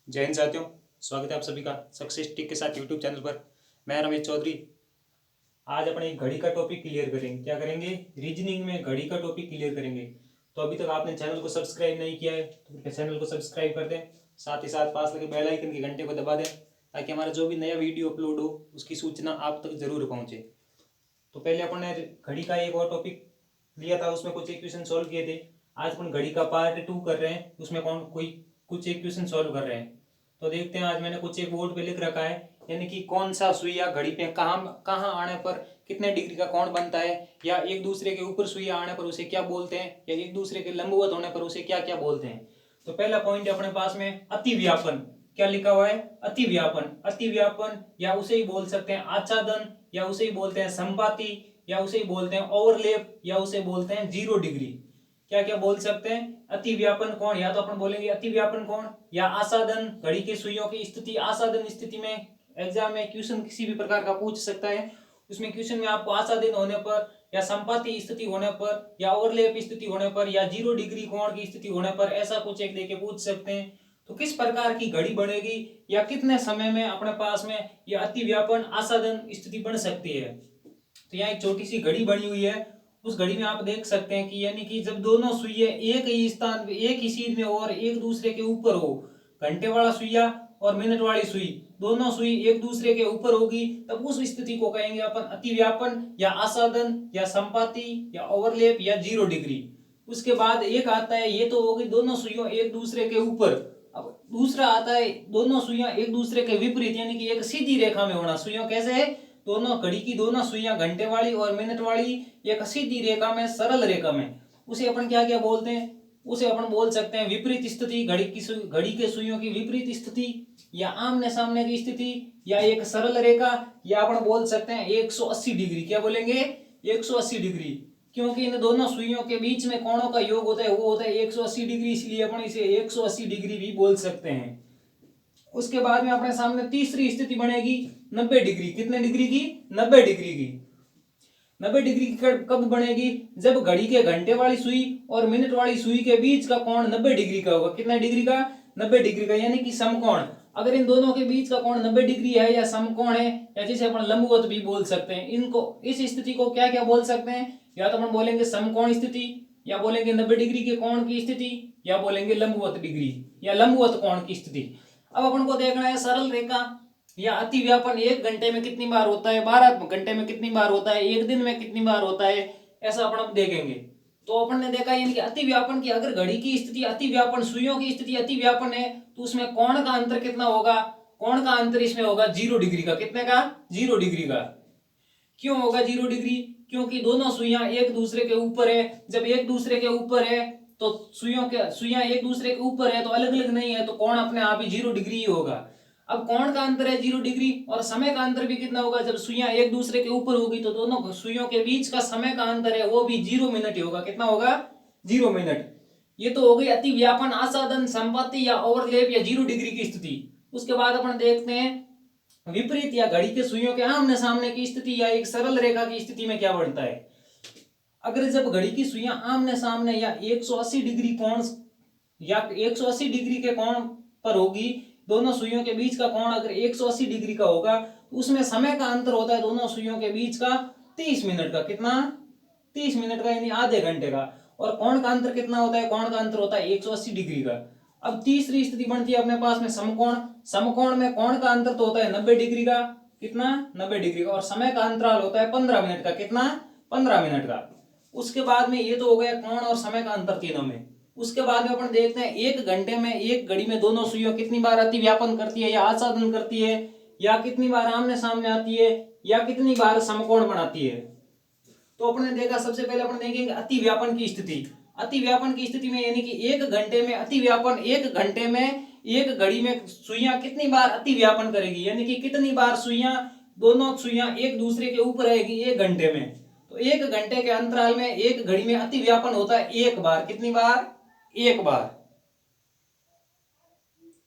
जय हिंद साथियों, स्वागत है आप सभी का सक्सेस टिक के साथ यूट्यूब चैनल पर। मैं रमेश चौधरी। आज अपने घड़ी का टॉपिक क्लियर करेंगे। क्या करेंगे? रीजनिंग में घड़ी का टॉपिक क्लियर करेंगे। तो अभी तक आपने चैनल को सब्सक्राइब नहीं किया है तो चैनल को सब्सक्राइब कर दें, साथ ही साथ पास लगे बेल आइकन के घंटे को दबा दें ताकि हमारा जो भी नया वीडियो अपलोड हो उसकी सूचना आप तक जरूर पहुँचे। तो पहले अपन ने घड़ी का एक और टॉपिक लिया था, उसमें कुछ इक्वेशन सॉल्व किए थे। आज अपन घड़ी का पार्ट 2 कर रहे हैं, उसमें कुछ इक्वेशन सॉल्व कर रहे हैं। तो देखते हैं, आज मैंने कुछ एक बोर्ड पे लिख रखा है, यानी कि कौन सा सुइया घड़ी पे कहाँ कहाँ आने पर कितने डिग्री का कोण बनता है, या एक दूसरे के ऊपर सुइया आने पर उसे क्या बोलते हैं, या एक दूसरे के लंबवत होने पर उसे क्या क्या बोलते हैं। तो पहला पॉइंट है अपने पास में अतिव्यापन। क्या लिखा हुआ है? अतिव्यापन। अतिव्यापन या उसे ही बोल सकते हैं आच्छादन, या उसे ही बोलते हैं संपाति, या उसे ही बोलते हैं ओवरलैप, या उसे बोलते हैं 0 डिग्री। क्या क्या बोल सकते हैं? अति व्यापन कोण, या तो अपन बोलेंगे अति व्यापन कोण, या आसादन। घड़ी की सुइयों की स्थिति आसादन स्थिति में एग्जाम में क्वेश्चन किसी भी प्रकार का पूछ सकता है। उसमें क्वेश्चन में आपको आसादन होने पर, या संपाति स्थिति होने पर, या ओवरलैप स्थिति होने पर, या 0 डिग्री कोण की स्थिति होने पर ऐसा कुछ एक देके पूछ सकते हैं। तो किस प्रकार की घड़ी बनेगी या कितने समय में अपने पास में यह अति व्यापन आसादन स्थिति बन सकती है। तो यहाँ एक छोटी सी घड़ी बनी हुई है। उस घड़ी में आप देख सकते हैं कि यानी कि जब दोनों सुइयां एक ही स्थान पे एक ही सीध में और एक दूसरे के ऊपर हो, घंटे वाला सुइया और मिनट वाली सुई, दोनों सुई एक दूसरे के ऊपर होगी, तब उस स्थिति को कहेंगे अपन अतिव्यापन, या आसादन, या संपाति, या ओवरलैप, या 0 डिग्री। उसके बाद एक आता है, ये तो होगी दोनों सुइयों एक दूसरे के ऊपर। अब दूसरा आता है दोनों सुइयां एक दूसरे के विपरीत, यानी कि एक सीधी रेखा में होना। सुइयों कैसे है? दोनों घड़ी की दोनों सुइयां घंटे वाली और मिनट वाली एक सीधी रेखा में, सरल रेखा में, उसे अपन क्या क्या बोलते हैं? उसे अपन बोल सकते हैं विपरीत स्थिति। घड़ी के सुइयों की विपरीत स्थिति, या आमने सामने की स्थिति, या एक सरल रेखा, या अपन बोल सकते हैं 180 डिग्री। क्या बोलेंगे? 180 डिग्री। क्योंकि इन दोनों सुइयों के बीच में कोणों का योग होता है, वो होता है 180 डिग्री, इसलिए अपन इसे 180 डिग्री भी बोल सकते हैं। उसके बाद में अपने सामने तीसरी स्थिति बनेगी 90 डिग्री। कितने डिग्री की? 90 डिग्री की। 90 डिग्री कब बनेगी? जब घड़ी के घंटे वाली सुई और मिनट वाली सुई के बीच का कोण 90 डिग्री का होगा। कितना डिग्री का? 90 डिग्री का, यानी कि समकोण। अगर इन दोनों के बीच का कोण 90 डिग्री है या समकोण है, या जिसे अपन लंबवत भी बोल सकते हैं, इनको इस स्थिति को क्या क्या बोल सकते हैं? या तो अपन बोलेंगे समकोण स्थिति, या बोलेंगे 90 डिग्री के कोण की स्थिति, या बोलेंगे लंबवत डिग्री या लंबवत कोण की स्थिति। अब अपन को देखना है सरल रेखा या अति व्यापन 1 घंटे में कितनी बार होता है, 12 घंटे में कितनी बार होता है, 1 दिन में कितनी बार होता है, ऐसा अपन अब देखेंगे। तो अपन ने देखा यानी कि अति व्यापन की, अगर घड़ी की स्थिति अति व्यापन, सुइयों की स्थिति अति व्यापन है, तो उसमें कोण का अंतर कितना होगा? कोण का अंतर इसमें होगा 0 डिग्री का। कितने का? 0 डिग्री का। क्यों होगा 0 डिग्री? क्योंकि दोनों सुइयां एक दूसरे के ऊपर है। जब एक दूसरे के ऊपर है तो सुइयां एक दूसरे के ऊपर है तो अलग अलग नहीं है, तो कोण अपने आप ही 0 डिग्री ही होगा। अब कोण का अंतर है 0 डिग्री, और समय का अंतर भी कितना होगा? जब सुइयां एक दूसरे के ऊपर होगी तो दोनों सुइयों के बीच का समय का अंतर है वो भी 0 मिनट ही होगा। कितना होगा? 0 मिनट। ये तो हो गई अति व्यापन, आसादन, संपाति या ओवरलैप या 0 डिग्री की स्थिति। उसके बाद अपन देखते हैं विपरीत या घड़ी के सुइयों के आमने सामने की स्थिति या एक सरल रेखा की स्थिति में क्या बनता है। अगर जब घड़ी की सुइयां आमने सामने या 180 डिग्री कोण या 180 डिग्री के कोण पर होगी, दोनों सुइयों के बीच का कोण अगर 180 डिग्री का होगा, तो उसमें समय का अंतर होता है दोनों सुइयों के बीच का 30 मिनट का। कितना? 30 मिनट का, यानी आधे घंटे का। और कोण का अंतर कितना होता है? कोण का अंतर होता है 180 डिग्री का। अब तीसरी स्थिति बनती है अपने पास में समकोण। समकोण में कोण का अंतर तो होता है 90 डिग्री का। कितना? 90 डिग्री का। और समय का अंतराल होता है 15 मिनट का। कितना? 15 मिनट का। उसके बाद में ये तो हो गया कोण और समय का अंतर तीनों में। उसके बाद में अपन देखते हैं 1 घंटे में एक घड़ी में दोनों सुइयां कितनी बार अति व्यापन करती है या आच्छादन करती है, या कितनी बार आमने सामने आती है, या कितनी बार समकोण बनाती है। तो अपने देखा, सबसे पहले अपन देखेंगे अति व्यापन की स्थिति। अति व्यापन की स्थिति में यानी कि 1 घंटे में अति व्यापन, 1 घंटे में एक घड़ी में सुइयां कितनी बार अति व्यापन करेगी, यानी कि कितनी बार सुइयां, दोनों सुइयां एक दूसरे के ऊपर रहेगी 1 घंटे में। तो 1 घंटे के अंतराल में एक घड़ी में अति व्यापन होता है 1 बार। कितनी बार? 1 बार।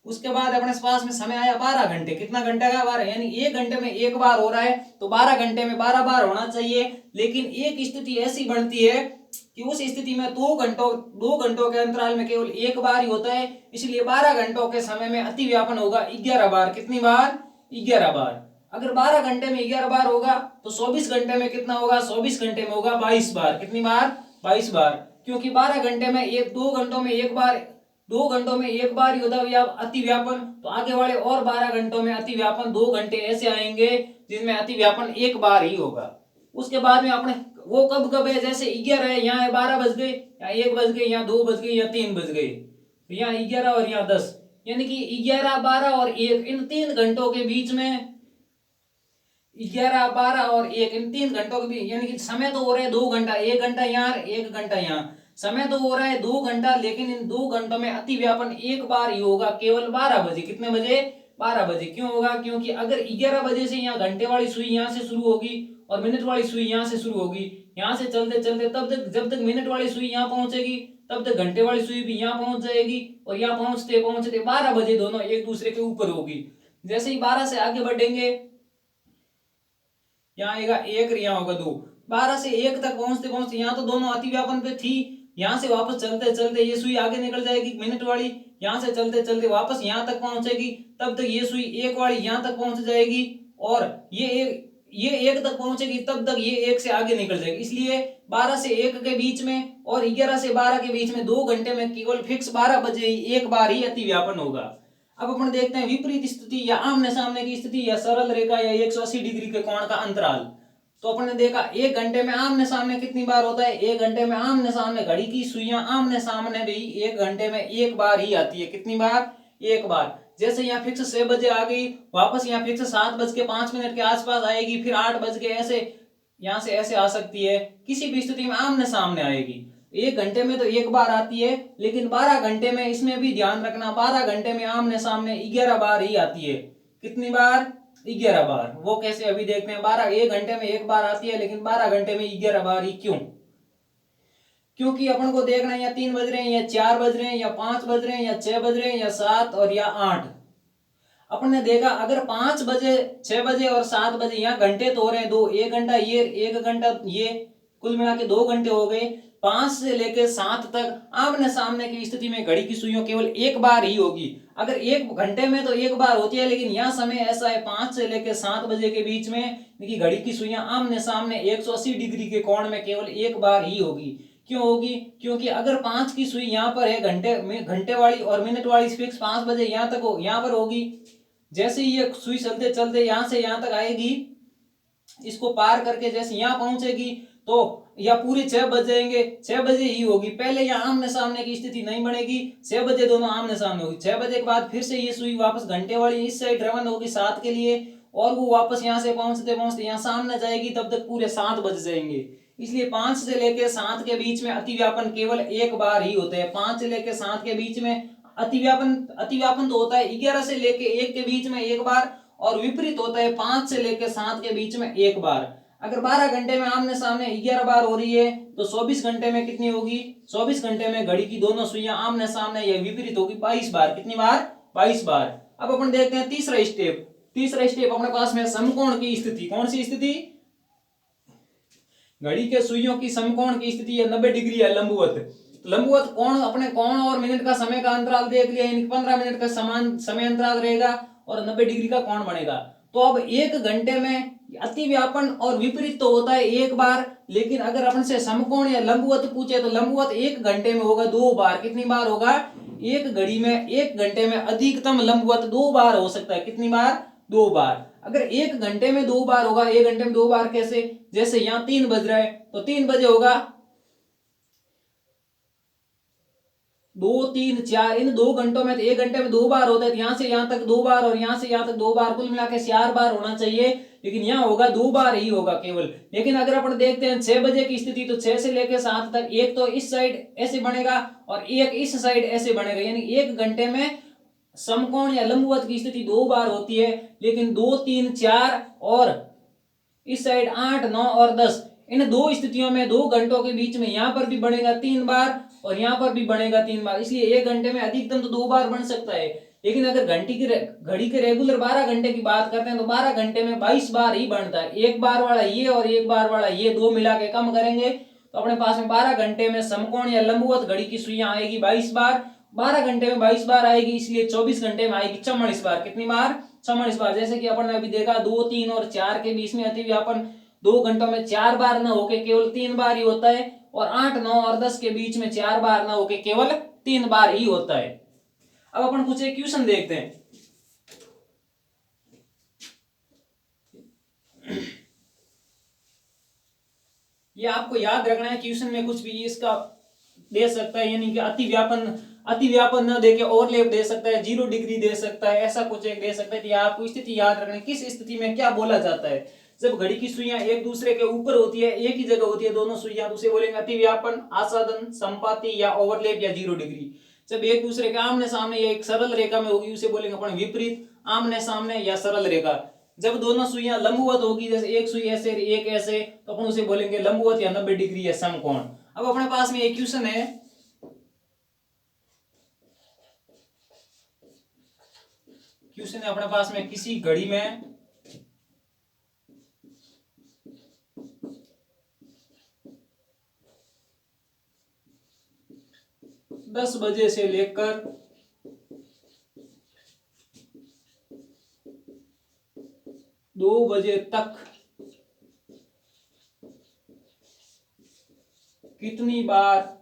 उसके बाद अपने पास में समय आया 12 घंटे। कितना घंटे का? 12, यानी 1 घंटे में 1 बार हो रहा है, तो 12 घंटे में 12 बार होना चाहिए। लेकिन एक स्थिति ऐसी बनती है कि उस स्थिति में 2 घंटों के अंतराल में केवल एक बार ही होता है, इसलिए 12 घंटों के समय में अति व्यापन होगा 11 बार। कितनी बार? 11 बार। अगर 12 घंटे में 11 बार होगा तो 24 घंटे में कितना होगा? 24 घंटे में होगा 22 बार। कितनी बार? 22 बार। क्योंकि 12 घंटे में 2 घंटों में एक बार, 2 घंटों में एक बार ही होता है अति व्यापन, तो आगे वाले और 12 घंटों में अति व्यापन 2 घंटे ऐसे आएंगे जिनमें अति व्यापन एक बार ही होगा। उसके बाद में अपने वो कब कब है? जैसे 11 है, यहाँ 12 बज गए, यहाँ 1 बज गए, यहाँ 2 बज गए, यहाँ 3 बज गए, तो यहाँ 11 और यहाँ 10, यानी कि 11, 12 और 1 इन 3 घंटों के बीच में, 11, 12 और 1 इन 3 घंटों के बीच, यानी कि समय तो हो रहा है 2 घंटा, 1 घंटा यहाँ, 1 घंटा यहाँ, समय तो हो रहा है 2 घंटा, लेकिन इन 2 घंटों में अति व्यापन एक बार ही होगा, केवल 12 बजे। कितने बजे? 12 बजे। क्यों होगा? क्योंकि अगर 11 बजे से यहाँ घंटे वाली सुई यहाँ से शुरू होगी और मिनट वाली सुई यहाँ से शुरू होगी, यहाँ से चलते चलते तब तक, जब तक मिनट वाली सुई यहाँ पहुंचेगी तब तक घंटे वाली सुई भी यहाँ पहुंच जाएगी, और यहाँ पहुंचते पहुंचते 12 बजे दोनों एक दूसरे के ऊपर होगी। जैसे ही 12 से आगे बढ़ेंगे, यहाँ आएगा 1, यहाँ होगा 2, 12 से 1 तक पहुंचते पहुंचते यहाँ तो दोनों अति व्यापन पे थी, यहाँ से वापस चलते चलते ये सुई आगे निकल जाएगी मिनट वाली, यहाँ से चलते चलते वापस यहाँ तक पहुंचेगी, तब तक ये सुई 1 वाली यहाँ तक पहुंच जाएगी, और ये 1 तक पहुंचेगी, तब तक ये 1 से आगे निकल जाएगी। इसलिए 12 से 1 के बीच में और 11 से 12 के बीच में 2 घंटे में केवल फिक्स 12 बजे ही एक बार ही अति व्यापन होगा। अब अपन देखते हैं विपरीत स्थिति या आमने सामने की स्थिति या सरल रेखा या 180 डिग्री के कोण का अंतराल। तो अपन ने देखा 1 घंटे में आमने सामने कितनी बार होता है? 1 घंटे में आमने सामने, घड़ी की सुइयां आमने सामने भी 1 घंटे में एक बार ही आती है। कितनी बार? एक बार। जैसे यहाँ फिक्स 6 बजे आ गई, वापस यहाँ फिक्स 7:05 के आसपास आएगी, फिर 8 बज के, ऐसे यहाँ से ऐसे आ सकती है, किसी भी स्थिति में आमने सामने आएगी। 1 घंटे में तो एक बार आती है, लेकिन 12 घंटे में, इसमें भी ध्यान रखना, 12 घंटे में आमने सामने 11 बार ही आती है। कितनी बार? 11 बार। वो कैसे? अभी देखते हैं। 1 घंटे में एक बार आती है, लेकिन 12 घंटे में 11 बार ही। क्यों? क्योंकि अपन को देखना है या 3 बज रहे हैं, या 4 बज रहे हैं, या 5 बज रहे हैं, या 6 बज रहे हैं, या 7 और या 8। अपन ने देखा अगर 5 बजे, 6 बजे और 7 बजे, यहाँ घंटे तो हो रहे हैं 2, 1 घंटा ये, 1 घंटा ये, कुल मिला के 2 घंटे हो गए। 5 से लेकर 7 तक आमने सामने की स्थिति में घड़ी की सुइयों केवल एक बार ही होगी। अगर 1 घंटे में तो एक बार होती है, लेकिन यहाँ समय ऐसा है 5 से लेकर 7 बजे के बीच में कि घड़ी की सुइयां आमने सामने 180 डिग्री के कोण में केवल एक बार ही होगी। क्यों होगी? क्योंकि अगर 5 की सुई यहाँ पर है घंटे वाली और मिनट वाली फिक्स 5 बजे यहाँ तक यहाँ पर होगी, जैसे ही ये सुई चलते चलते यहाँ से यहाँ तक आएगी, इसको पार करके जैसे यहाँ पहुंचेगी तो या पूरे 6 बज जाएंगे, 6 बजे ही होगी। पहले यहाँ आमने सामने की स्थिति नहीं बनेगी, 6 बजे दोनों आमने सामने होगी। 6 बजे के बाद फिर से ये सुई वापस घंटे वाली इस साइड रवाना होगी 7 के लिए, और वो वापस यहाँ से पहुंचते पहुंचते यहाँ सामने जाएगी, तब तक पूरे 7 बज जाएंगे। इसलिए 5 से लेकर 7 के बीच में अतिव्यापन केवल एक बार ही होते हैं। 5 से लेकर 7 के बीच में अतिव्यापन तो होता है 11 से लेकर 1 के बीच में एक बार, और विपरीत होता है 5 से लेकर 7 के बीच में एक बार। अगर 12 घंटे में आमने सामने 11 बार हो रही है तो 24 घंटे में कितनी होगी? 24 घंटे में घड़ी की दोनों सुइयां आमने सामने या विपरीत होगी 22 बार। कितनी बार? 22 बार। अब अपन देखते हैं तीसरा स्टेप अपने पास में समकोण की स्थिति। कौन सी स्थिति? घड़ी के सुइयों की समकोण की स्थिति है 90 डिग्री है लंबवत। लंबवत कोण, अपने कोण और मिनट का समय का अंतराल देख लिया, यानी 15 मिनट का समान समय अंतराल रहेगा और 90 डिग्री का कोण बनेगा। तो अब 1 घंटे में अतिव्यापन और विपरीत तो होता है एक बार, लेकिन अगर अपन से समकोण या लंबवत पूछे तो लंबवत 1 घंटे में होगा 2 बार। कितनी बार होगा? एक घंटे में अधिकतम लंबवत 2 बार हो सकता है। कितनी बार? 2 बार। अगर 1 घंटे में 2 बार होगा, 1 घंटे में 2 बार कैसे? जैसे यहाँ 3 बज रहा है तो 3 बजे होगा 2, 3, 4, इन 2 घंटों में, तो 1 घंटे में 2 बार होता है, यहाँ से यहाँ तक 2 बार और यहाँ से यहाँ तक 2 बार, कुल मिला के 4 बार होना चाहिए, लेकिन यहाँ होगा 2 बार ही होगा केवल। लेकिन अगर अपन देखते हैं 6 बजे की स्थिति, तो 6 से लेकर 7 तक एक तो इस साइड ऐसे बनेगा और एक इस साइड ऐसे बनेगा, यानी 1 घंटे में समकोण या लंबवत की स्थिति 2 बार होती है। लेकिन 2, 3, 4 और इस साइड 8, 9 और 10, इन 2 स्थितियों में 2 घंटों के बीच में यहाँ पर भी बनेगा 3 बार और यहाँ पर भी बनेगा 3 बार। इसलिए 1 घंटे में अधिकतम तो 2 बार बन सकता है। लेकिन अगर घड़ी के रेगुलर 12 घंटे की बात करते हैं तो 12 घंटे में 22 बार ही बनता है। 1 बार वाला ये और 1 बार वाला ये 2 मिला के कम करेंगे तो अपने पास में 12 घंटे में समकोण या लंबवत घड़ी की सुइयां आएगी 22 बार। 12 घंटे में 22 बार आएगी, इसलिए 24 घंटे में आएगी 44 बार। कितनी बार? 44 बार। जैसे कि अपन ने अभी देखा 2, 3 और 4 के बीच में अतिव्यापन 2 घंटों में 4 बार न होके केवल 3 बार ही होता है, और 8, 9 और 10 के बीच में 4 बार न होके केवल 3 बार ही होता है। अब अपन कुछ एक क्वेश्चन देखते हैं। ये आपको याद रखना है, क्वेश्चन में कुछ भी इसका दे सकता है, यानी कि अतिव्यापन न देके ओवरलैप दे सकता है, 0 डिग्री दे सकता है, ऐसा कुछ एक दे सकता है। कि आपको स्थिति याद रखना है, किस स्थिति में क्या बोला जाता है। जब घड़ी की सुइयां एक दूसरे के ऊपर होती है, एक ही जगह होती है दोनों सुइयां, तो उसे बोलेंगे अतिव्यापन, आसादन, संपाती या ओवरलैप या 0 डिग्री। जब एक दूसरे के आमने सामने या एक सरल रेखा में होगी, उसे बोलेंगे अपन विपरीत, आमने सामने या सरल रेखा। जब दोनों सुइयां लंबवत होगी, जैसे एक सुई ऐसे एक ऐसे, तो अपन उसे बोलेंगे लंबवत या 90 डिग्री या समकोण। अब अपने पास में एक क्वेश्चन है, अपने पास में किसी घड़ी में 10 बजे से लेकर 2 बजे तक कितनी बार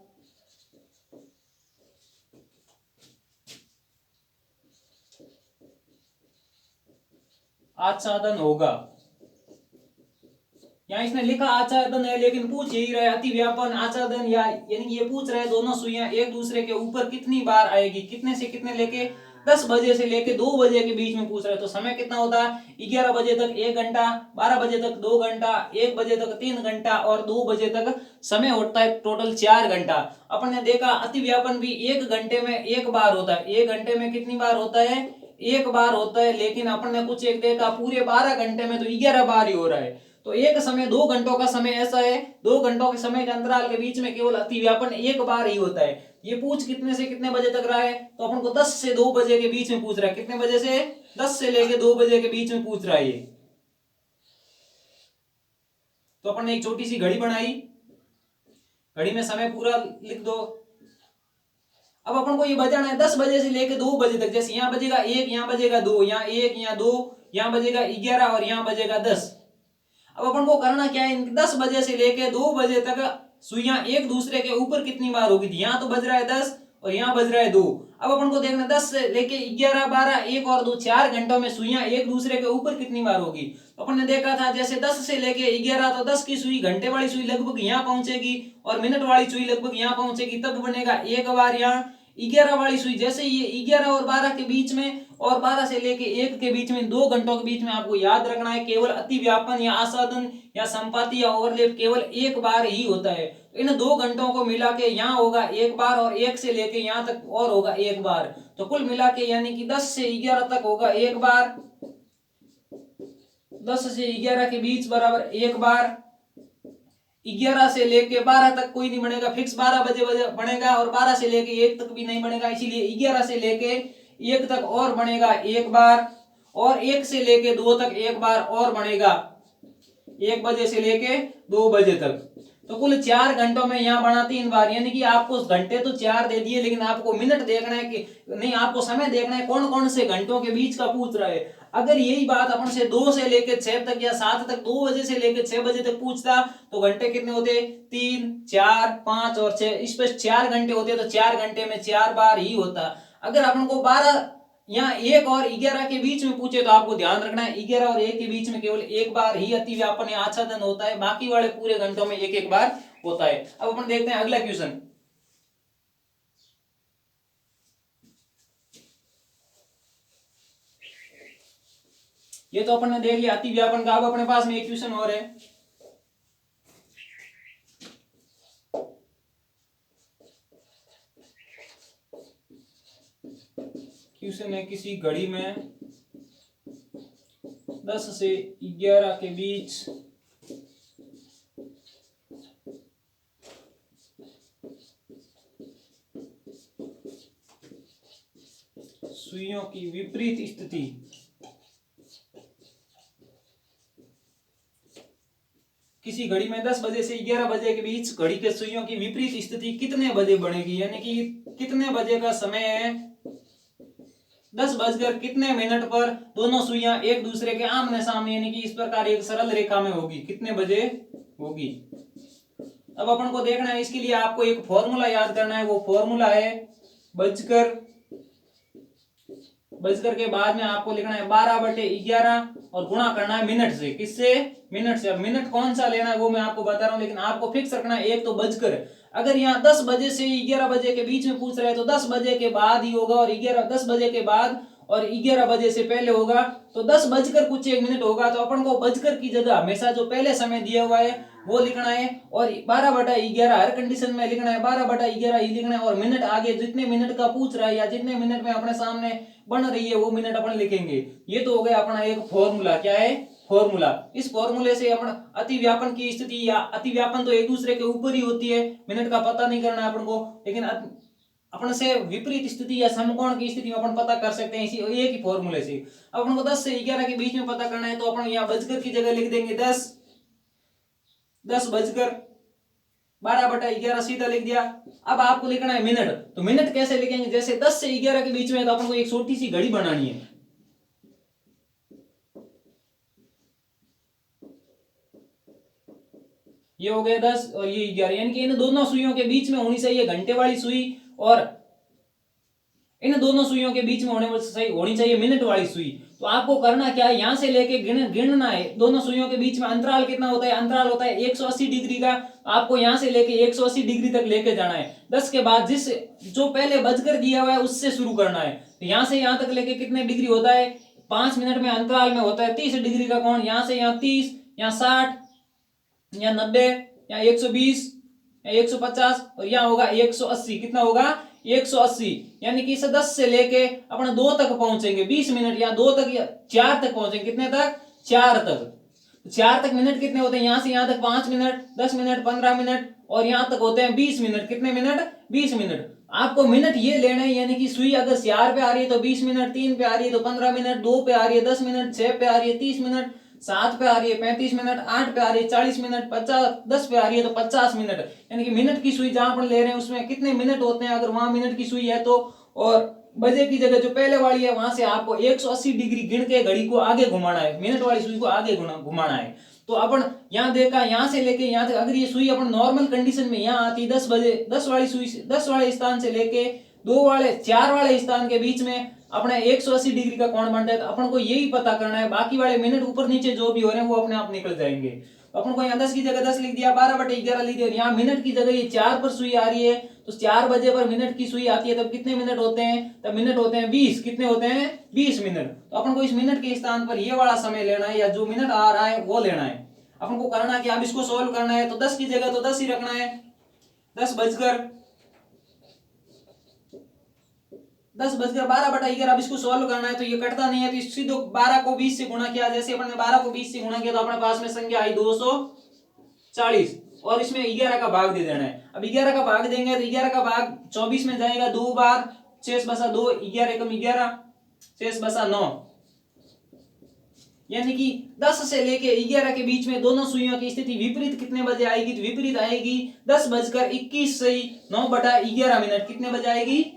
आच्छादन होगा। यहाँ इसने लिखा आच्छादन है, लेकिन पूछ यही रहा है अतिव्यापन, आच्छादन, या यानी ये पूछ रहे हैं दोनों सुइयां एक दूसरे के ऊपर कितनी बार आएगी, कितने से कितने लेके 10 बजे से लेके 2 बजे के बीच में पूछ रहे हैं। तो समय कितना होता है? 11 बजे तक 1 घंटा, 12 बजे तक 2 घंटा, 1 बजे तक 3 घंटा और 2 बजे तक समय होता है टोटल 4 घंटा। अपन ने देखा अतिव्यापन भी 1 घंटे में 1 बार होता है। 1 घंटे में कितनी बार होता है? 1 बार होता है। लेकिन अपन ने कुछ एक देखा पूरे 12 घंटे में तो 11 बार ही हो रहा है। तो एक समय 2 घंटों का समय ऐसा है, 2 घंटों के समय के अंतराल के बीच में केवल अतिव्यापन 1 बार ही होता है। ये पूछ कितने से कितने बजे तक रहा है? तो अपन को 10 से 2 बजे के बीच में पूछ रहा है। कितने बजे से? 10 से लेके 2 बजे के बीच में पूछ रहा है ये। तो अपन ने एक छोटी सी घड़ी बनाई, घड़ी में समय पूरा लिख दो। अब अपन को ये बजाना है 10 बजे से लेके 2 बजे तक। जैसे यहाँ बजेगा 1, यहाँ बजेगा 2, यहाँ 1, यहाँ 2, यहाँ बजेगा 11 और यहाँ बजेगा 10। अब अपन को करना क्या है, 10 बजे से लेके 2 बजे तक सुइयां एक दूसरे के ऊपर कितनी बार होगी। यहाँ तो बज रहा है 10 और यहाँ बज रहा है 2। अब अपन को देखना 10 से लेके 11, 12, 1 और 2, 4 घंटों में सुइयां एक दूसरे के ऊपर कितनी बार होगी। तो अपन ने देखा था जैसे 10 से लेके 11, तो 10 की सुई, घंटे वाली सुई लगभग यहाँ पहुंचेगी और मिनट वाली सुई लगभग यहाँ पहुंचेगी, तब बनेगा 1 बार। यहाँ 11 वाली सुई, जैसे ये 11 और 12 के बीच में और 12 से लेके 1 के बीच में 2 घंटों के बीच में आपको याद रखना है केवल अतिव्यापन या आसादन या संपाती या ओवरलैप केवल 1 बार ही होता है। तो इन 2 घंटों को मिला के यहाँ होगा 1 बार और 1 से लेके यहाँ तक और होगा 1 बार। तो कुल मिला के यानी कि 10 से 11 तक होगा 1 बार, 10 से 11 के बीच बराबर 1 बार, 11 से लेके 12 तक कोई नहीं बनेगा, फिक्स 12 बजे बनेगा, और 12 से लेके 1 तक भी नहीं बनेगा, इसीलिए 11 से लेके 1 तक और बनेगा 1 बार, और 1 से लेके 2 तक 1 बार और बनेगा 1 बजे से लेके 2 बजे तक। तो कुल 4 घंटों में यहाँ बना 3 बार। यानी कि आपको घंटे तो 4 दे दिए, लेकिन आपको मिनट देखना है कि नहीं, आपको समय देखना है कौन कौन से घंटों के बीच का पूछ रहा है। अगर यही बात अपन से 2 से लेके 6 तक या 7 तक, 2 बजे से लेके 6 बजे तक पूछता, तो घंटे कितने होते? 3, 4, 5 और 6, इस पर 4 घंटे होते, तो 4 घंटे में 4 बार ही होता। अगर अपन को 12 यहाँ 1 और 11 के बीच में पूछे, तो आपको ध्यान रखना है 11 और 1 के बीच में केवल 1 बार ही अतिव्यापन या आच्छादन होता है, बाकी वाले पूरे घंटों में 1-1 बार होता है। अब अपन देखते हैं अगला क्वेश्चन। ये तो अपन ने देख लिया अतिव्यापन का। अब अपने पास में एक क्वेश्चन और है। क्वेश्चन है किसी घड़ी में 10 से 11 के बीच सुइयों की विपरीत स्थिति किसी घड़ी में 10 बजे से 11 बजे के बीच घड़ी के सुइयों की विपरीत स्थिति कितने बजे बनेगी, यानी कि कितने बजे का समय है, 10 बजकर कितने मिनट पर दोनों सुइयां एक दूसरे के आमने सामने यानी कि इस प्रकार एक सरल रेखा में होगी, कितने बजे होगी। अब अपन को देखना है, इसके लिए आपको एक फॉर्मूला याद करना है। वो फॉर्मूला है बजकर के बाद में आपको लिखना है 12/11 और गुणा करना है मिनट से। किससे? मिनट से। अब मिनट कौन सा लेना है वो मैं आपको बता रहा हूं, लेकिन आपको फिक्स रखना है एक तो बजकर। अगर यहाँ 10 बजे से 11 बजे के बीच में पूछ रहे हैं तो 10 बजे के बाद ही होगा, और 10 बजे के बाद और 11 बजे से पहले होगा तो 10 बजकर कुछ 1 मिनट होगा। तो अपन को बजकर की जगह हमेशा जो पहले समय दिया हुआ है वो लिखना है, और 12/11 हर कंडीशन में लिखना है, 12/11 ही लिखना है। और मिनट आगे जितने मिनट का पूछ रहा है या जितने मिनट में अपने सामने बन रही है वो मिनट अपन लिखेंगे। ये तो हो गया अपना एक फॉर्मूला। क्या है? फॉर्मूला। इस फॉर्मूले से अपन अतिव्यापन की स्थिति, या अतिव्यापन तो एक दूसरे के ऊपर ही होती है, मिनट का पता नहीं करना है अपन को, लेकिन अपन से विपरीत स्थिति या समकोण की स्थिति में अपन पता कर सकते हैं इसी एक ही फॉर्मूले से। अब अपन को 10 से 11 के बीच में पता करना है तो अपन यहाँ बजकर की जगह लिख देंगे 10 बजकर 12/11 सीधा लिख दिया। अब आपको लिखना है मिनट, तो मिनट कैसे लिखेंगे? जैसे 10 से 11 के बीच में तो अपन को एक छोटी सी घड़ी बनानी है। ये हो गया 10 और ये 11, यानी कि इन दोनों सुइयों के बीच में होनी चाहिए घंटे वाली सुई, और इन दोनों सुइयों के बीच में होनी चाहिए मिनट वाली सुई। तो आपको करना क्या है, यहां से लेके गिनना है दोनों सुइयों के बीच में अंतराल कितना होता है। अंतराल होता है 180 डिग्री का। आपको यहां से लेके 180 डिग्री तक लेके जाना है। 10 के बाद जो पहले बजकर दिया हुआ है उससे शुरू करना है। तो यहां से यहां तक लेके कितने डिग्री होता है? 5 मिनट में अंतराल में होता है 30 डिग्री का कोण। यहां से यहां 30, यहाँ 60, या 90, या 120, या 150, और यहाँ होगा 180। कितना होगा? 180। यानी कि इसे 10 से लेके अपना 2 तक पहुंचेंगे 20 मिनट, या 2 तक या 4 तक पहुंचेंगे। कितने तक? 4 तक। 4 तक मिनट कितने होते हैं? यहां से यहां तक 5 मिनट, 10 मिनट, 15 मिनट, और यहां तक होते हैं 20 मिनट। कितने मिनट? 20 मिनट। आपको मिनट ये लेना है, यानी कि सुई अगर 4 पे आ रही है तो 20 मिनट, 3 पे आ रही है तो 15 मिनट, 2 पे आ रही है 10 मिनट, 6 पे आ रही है 30 मिनट, 7 पे आ रही है 35 मिनट, 8 पे आ रही है 40 मिनट, 10 पे आ रही है तो 50 मिनट। यानी कि मिनट की सुई जहां पर ले रहे हैं उसमें कितने मिनट होते हैं अगर वहां मिनट की सुई है तो। और बजे की जगह जो पहले वाली है वहां से आपको 180 डिग्री गिन के घड़ी को आगे घुमाना है, मिनट वाली सुई को आगे घुमाना है। तो अपन यहाँ देखा, यहाँ से लेके यहाँ तक अगर ये सुई अपन नॉर्मल कंडीशन में यहाँ आती 10 बजे, 10 वाली सुई से 10 वाले स्थान से लेके 4 वाले स्थान के बीच में अपने 180 डिग्री का कोण बनता है। तो अपन को यही पता करना है, बाकी वाले मिनट ऊपर नीचे जो भी हो रहे हैं वो अपने आप निकल जाएंगे। तो अपन को यहाँ 10 की जगह 10 लिख दिया, 12/11 लिख दिया। यहाँ मिनट की जगह ये 4 पर सुई आ रही है, तो 4 बजे पर मिनट की सुई आती है तब कितने मिनट होते हैं? तब मिनट होते हैं 20। कितने होते हैं? 20 मिनट। तो अपन को इस मिनट के स्थान पर ये वाला समय लेना है, या जो मिनट आ रहा है वो लेना है। अपन को करना क्या, अब इसको सोल्व करना है तो 10 की जगह तो 10 ही रखना है। 10 बजकर 12/11। अब इसको सोल्व करना है तो ये कटता नहीं है, तो सीधे 12 को 20 से गुणा किया। जैसे अपन ने 12 को 20 से गुणा किया तो अपने पास में संख्या आई 240, और इसमें 11 का भाग दे देना है। अब 11 का भाग देंगे तो 11 का भाग 24 में जाएगा 2 बार, 6/2, 11 एकम 11, 6/9। यानी कि 10 से लेके 11 के बीच में दोनों सुइयों की स्थिति विपरीत कितने बजे आएगी? तो विपरीत आएगी 10:21 सही 9/11 मिनट। कितने बजे आएगी?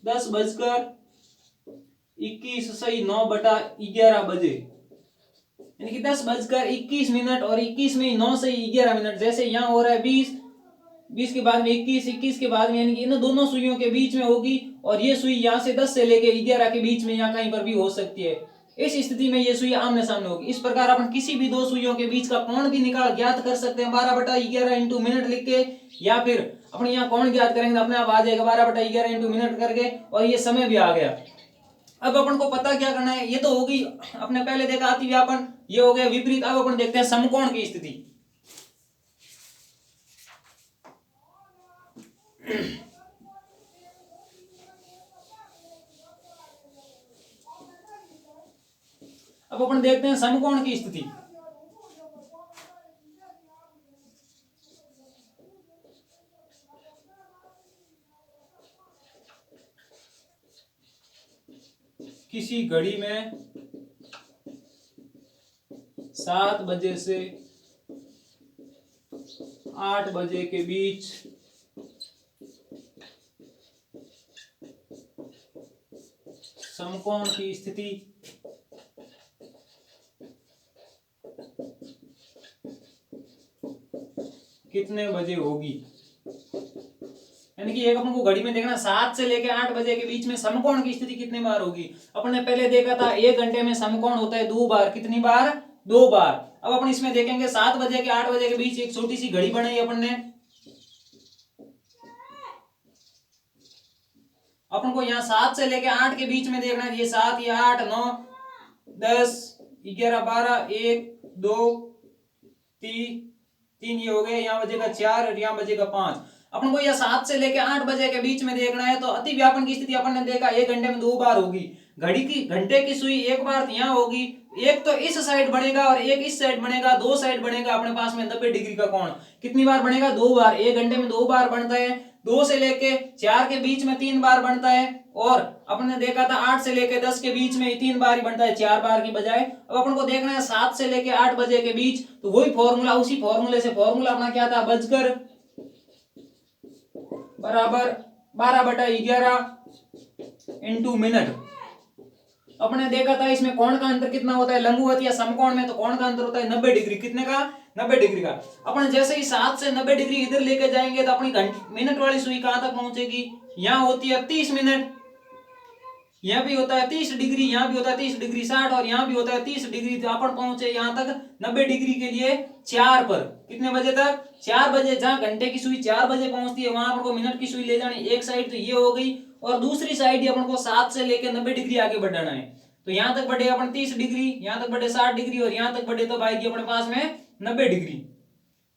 10:21 सही 9/11 बजे। यानी कि 10:21 मिनट, और 21 में 9 सही 11 मिनट। जैसे यहाँ हो रहा है 20, 20 के बाद में 21, 21 के बाद में, यानी कि इन दोनों सुइयों के बीच में होगी। और ये सुई यहाँ से 10 से लेके 11 के बीच में यहाँ कहीं पर भी हो सकती है। इस स्थिति में ये सुई आमने सामने होगी। इस प्रकार अपन किसी भी दो सुइयों के बीच का कोण भी ज्ञात कर सकते हैं 12/11 इंटू मिनट लिख के, या फिर अपन यहाँ कोण ज्ञात करेंगे तो अपने आप आ जाएगा 12/11 इंटू मिनट करके, और ये समय भी आ गया। अब अपन को पता क्या करना है, ये तो होगी अपने पहले देखा अतिव्यापन, ये हो गया विपरीत। अब अपन देखते हैं समकोण की स्थिति। अब अपन देखते हैं समकोण की स्थिति। किसी घड़ी में 7 बजे से 8 बजे के बीच समकोण की स्थिति कितने बजे होगी। यानी कि एक अपन को घड़ी में देखना 7 से लेके 8 बजे के बीच में समकोण की स्थिति कितनी बार होगी। अपन ने पहले देखा था 1 घंटे में समकोण होता है 2 बार। कितनी बार? 2 बार। अब अपन इसमें देखेंगे 7 बजे के 8 बजे के बीच एक छोटी सी घड़ी बनाई अपन ने। अपन को यहाँ 7 से लेके 8 के बीच में देखना है। ये 7, ये 8, 9, 10, 11, 12, 1, 2, 3 ये हो गए। यहाँ बजेगा 4 और यहाँ बजेगा 5। अपन को यह 7 से लेके 8 बजे के बीच में देखना है। तो अति व्यापन की स्थिति अपन ने देखा 1 घंटे में 2 बार होगी। घड़ी की घंटे की सुई एक बार यहाँ होगी, एक तो इस साइड बनेगा और एक इस साइड बनेगा, 2 साइड बनेगा अपने पास में 90 डिग्री का कोण। कितनी बार बनेगा? 2 बार। 1 घंटे में 2 बार बनता है। 2 से लेके 4 के बीच में 3 बार बनता है। और अपन ने देखा था 8 से लेके 10 के बीच में 3 बार ही बनता है, 4 बार की बजाय। अब अपन को देखना है 7 से लेके 8 बजे के बीच। तो वही फॉर्मूला, उसी फॉर्मूले से फॉर्मूला अपना क्या था? बजकर बराबर 12/11 इंटू मिनट। अपने देखा था इसमें कोण का अंतर कितना होता है लंबवत या समकोण में। तो कोण का अंतर होता है 90 डिग्री। कितने का? 90 डिग्री का। अपन जैसे ही 7 से 90 डिग्री इधर लेके जाएंगे तो अपनी मिनट वाली सुई कहां तक पहुंचेगी? यहाँ होती है 30 मिनट, यहाँ भी होता है 30 डिग्री, यहाँ भी होता है 30 डिग्री 60 और यहाँ भी होता है 30 डिग्री। तो अपन पहुंचे यहाँ तक 90 डिग्री के लिए 4 पर। कितने बजे तक? 4 बजे। जहां घंटे की सुई 4 बजे पहुंचती है वहां अपन को मिनट की सुई ले जानी एक साइड, तो ये हो गई। और दूसरी साइड ही अपन को 7 से लेके 90 डिग्री आगे बढ़ाना है। तो यहाँ तक बढ़े अपन 30 डिग्री, यहाँ तक बढ़े 60 डिग्री और यहाँ तक बढ़े तो आएगी अपने पास में 90 डिग्री।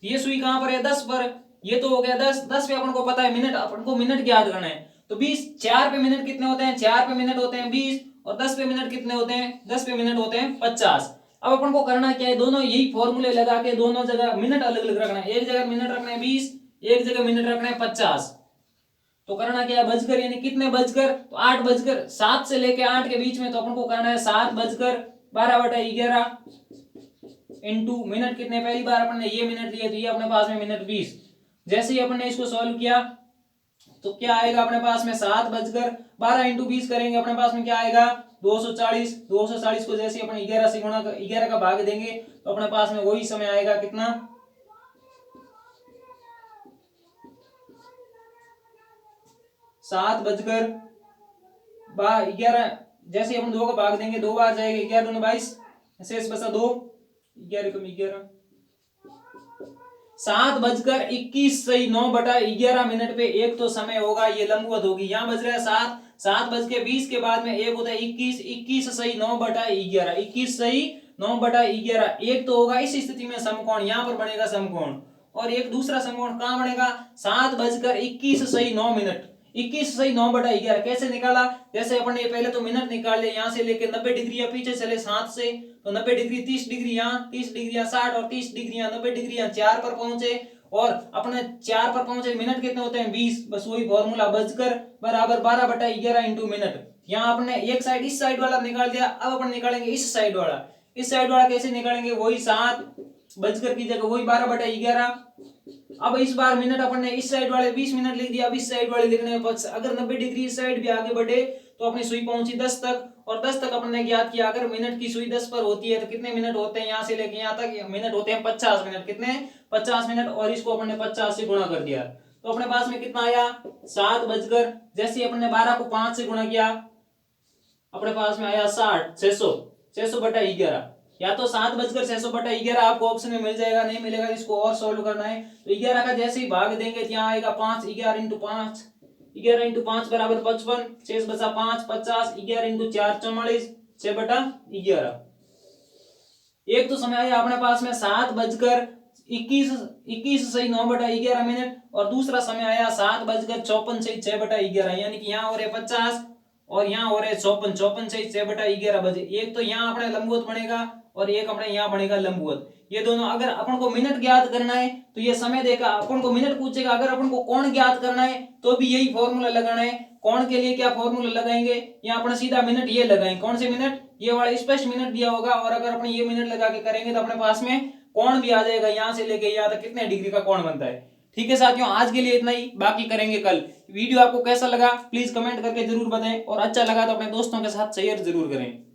ये सुई कहां पर है? 10 पर। ये तो हो गया 10। 10 पे अपन को पता है मिनट, अपन को मिनट याद करना है। तो 20, 4 पे मिनट कितने होते हैं? 4 पे मिनट होते हैं 20 और 10 पे मिनट कितने होते हैं? 10 पे मिनट होते हैं 50। अब अपन को करना क्या है? दोनों यही फॉर्मूले लगा के दोनों जगह मिनट अलग अलग रखना है। एक जगह मिनट रखना है 20, एक जगह मिनट रखना है 50। तो करना क्या है? बजकर, यानी कितने बजकर? तो 8 बजकर। 7 से लेके 8 के बीच में तो अपन को करना है 7 बजकर 12/11 इंटू मिनट। कितने? पहली बार अपन ने ये मिनट लिए तो ये अपने पास में मिनट 20। जैसे ही अपन ने इसको सॉल्व किया तो क्या आएगा अपने पास में? 7 बजकर 12 इंटू 20 करेंगे अपने पास में क्या आएगा? 240। 240 को जैसे अपन 11 से गुणा 11 का भाग देंगे तो अपने पास में वही समय आएगा। कितना? 7 बजकर 11। जैसे अपन 2 का भाग देंगे 2 बार जाएगा, 11 दूनी 22, शेष बचा 2, 11 कम 11। 7 बजकर 21 सही 9/11 मिनट पे एक तो समय होगा, ये लंबवत होगी। यहाँ बज रहा है 7, 7 बज के 20 के बाद में एक होता है 21, 21 सही 9/11, 21 सही 9/11 एक तो होगा। इस स्थिति में समकोण यहाँ पर बनेगा समकोण, और एक दूसरा समकोण कहाँ बनेगा? 7 बजकर 21 सही 9 मिनट, 21 सही 9/11 कैसे निकाला? जैसे अपन ने पहले तो मिनट निकाल लिया, यहाँ से लेके 90 डिग्री या पीछे चले 7 से, तो 90 डिग्री 30 डिग्री यहाँ, 30 डिग्री यहाँ 60 और 30 डिग्री यहाँ 90 डिग्री यहाँ 4 पर पहुंचे। और अपने 4 पर पहुंचे, मिनट कितने होते हैं? 20। बस वही फॉर्मूला, बजकर बराबर 12/11 इंटू मिनट। यहाँ अपने एक साइड इस साइड वाला निकाल दिया, अब अपन निकालेंगे इस साइड वाला। इस साइड वाला कैसे निकालेंगे? वही 7 बजकर की जगह वही 12/11। अब इस बार मिनट अपन ने इस साइड वाले 20 मिनट लिख दिया, अब इस साइड वाले लिखने हैं। अगर 90 डिग्री इस साइड भी आगे बढ़े तो अपनी सुई पहुंची 10 तक, और 10 तक अपन ने ज्ञात किया अगर मिनट की सुई 10 पर होती है तो कितने मिनट होते हैं? यहाँ से लेके यहाँ तक मिनट होते हैं 50 मिनट। कितने? 50 मिनट। और इसको अपन ने 50 से गुणा कर दिया तो अपने पास में कितना आया? 7 बजकर, जैसे अपन ने 12 को 5 से गुणा किया अपने पास में आया 60, 600/11। या तो 7 बजकर 600/11 आपको ऑप्शन में मिल जाएगा, नहीं मिलेगा इसको और सोल्व करना है। तो 11 का जैसे ही भाग देंगे तो यहाँ आएगा 5, 11 इंटू 5, 11 इंटू 5 बराबर 55, 6 बचा 5, 50, 11 इंटू 4 44, 6/11। एक तो समय आया अपने पास में 7 बजकर 21 सही 9/11 मिनट, और दूसरा समय आया 7 बजकर 54 सही 6/11, यानी कि यहाँ हो रहे 50 और यहाँ हो रहे 54 सही 6/11 बजे। एक तो यहाँ अपने लंबवत बनेगा और एक अपने यहाँ बनेगा लंबवत। ये दोनों अगर अपन को मिनट ज्ञात करना है तो ये समय देगा, अपन को मिनट पूछेगा। अगर अपन को कोण ज्ञात करना है तो भी यही फॉर्मूला लगाना है। कोण के लिए क्या फॉर्मूला लगाएंगे, यहाँ अपन सीधा मिनट ये लगाएंगे। कौन से मिनट, ये वाला स्पष्ट मिनट दिया होगा, और अगर अपन ये मिनट लगा के करेंगे तो अपने पास में कोण भी आ जाएगा। यहाँ से लेके यहाँ तक कितने डिग्री का कोण बनता है। ठीक है साथियों, आज के लिए इतना ही, बाकी करेंगे कल। वीडियो आपको कैसा लगा प्लीज कमेंट करके जरूर बताएं, और अच्छा लगा तो अपने दोस्तों के साथ शेयर जरूर करें।